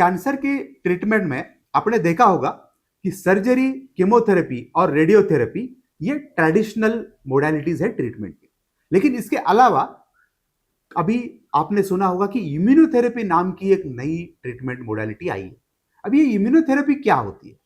Cancer की treatment में आपने देखा होगा कि सर्जरी, कीमोथेरेपी और रेडियोथेरेपी ये ट्रेडिशनल मोडालिटीज है ट्रीटमेंट की। लेकिन इसके अलावा अभी आपने सुना होगा कि इम्यूनोथेरेपी नाम की एक नई ट्रीटमेंट मोडालिटी आई है। अब ये इम्यूनोथेरेपी क्या होती है?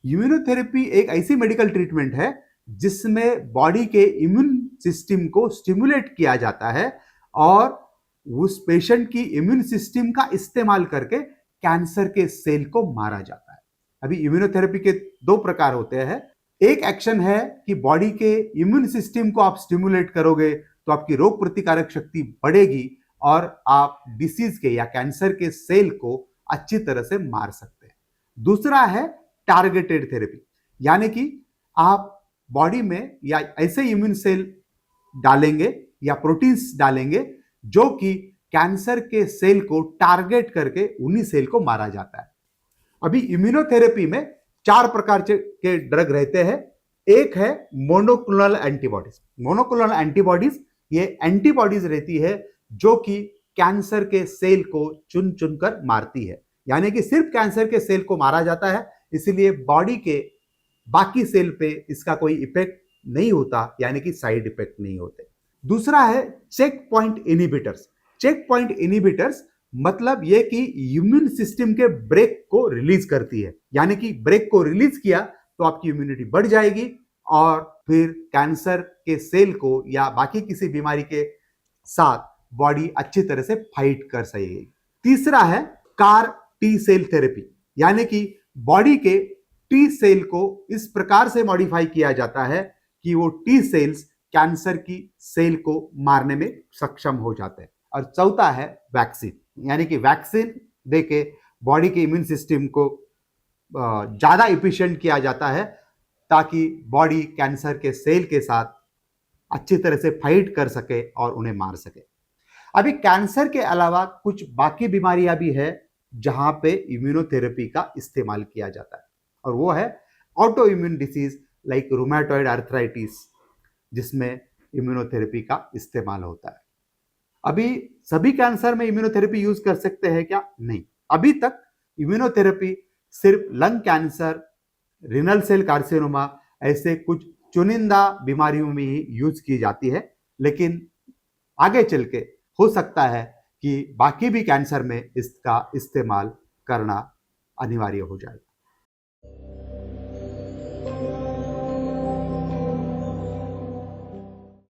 इम्यूनोथेरेपी एक ऐसी मेडिकल ट्रीटमेंट है जिसमें बॉडी के इम्यून सिस्टम को स्टिमुलेट किया जाता है और उस पेशेंट की इम्यून सिस्टम का इस्तेमाल करके कैंसर के सेल को मारा जाता है। अभी इम्यूनोथेरेपी के दो प्रकार होते हैं। एक एक्शन है कि बॉडी के इम्यून सिस्टम को आप स्टिमुलेट करोगे तो आपकी रोग प्रतिकारक शक्ति बढ़ेगी और आप डिसीज के या कैंसर के सेल को अच्छी तरह से मार सकते हैं। दूसरा है टारगेटेड थेरेपी, यानी कि आप बॉडी में या ऐसे इम्यून सेल डालेंगे या प्रोटीन्स डालेंगे जो कि कैंसर के सेल को टारगेट करके उन्हीं सेल को मारा जाता है। अभी इम्यूनोथेरेपी में 4 प्रकार के ड्रग रहते हैं। एक है मोनोक्लोनल एंटीबॉडीज। मोनोक्लोनल एंटीबॉडीज ये एंटीबॉडीज रहती है जो कि कैंसर के सेल को चुन चुनकर मारती है, यानी कि सिर्फ कैंसर के सेल को मारा जाता है, इसलिए बॉडी के बाकी सेल पे इसका कोई इफेक्ट नहीं होता, यानी कि साइड इफेक्ट नहीं होते। दूसरा है check point inhibitors. Check point inhibitors मतलब यह कि इम्यून सिस्टम के ब्रेक को रिलीज करती है, यानी कि ब्रेक को रिलीज किया तो आपकी इम्यूनिटी बढ़ जाएगी और फिर कैंसर के सेल को या बाकी किसी बीमारी के साथ बॉडी अच्छी तरह से फाइट कर सकेगी। तीसरा है कार टी सेल थेरेपी, यानी कि बॉडी के टी सेल को इस प्रकार से मॉडिफाई किया जाता है कि वो टी सेल्स कैंसर की सेल को मारने में सक्षम हो जाते हैं। और चौथा है वैक्सीन, यानी कि वैक्सीन देके बॉडी के इम्यून सिस्टम को ज्यादा इफिशिएंट किया जाता है ताकि बॉडी कैंसर के सेल के साथ अच्छी तरह से फाइट कर सके और उन्हें मार सके। अभी कैंसर के अलावा कुछ बाकी बीमारियां भी है जहां पे इम्यूनोथेरेपी का इस्तेमाल किया जाता है, और वो है auto immune disease like rheumatoid arthritis, जिसमें इम्यूनोथेरेपी का इस्तेमाल होता है। अभी सभी कैंसर में इम्यूनोथेरेपी यूज कर सकते हैं क्या? नहीं। अभी तक इम्यूनोथेरेपी सिर्फ lung cancer, renal cell carcinoma ऐसे कुछ चुनिंदा बीमारियों में ही यूज की जाती है, लेकिन आगे चल के हो सकता है कि बाकी भी कैंसर में इसका इस्तेमाल करना अनिवार्य हो जाए।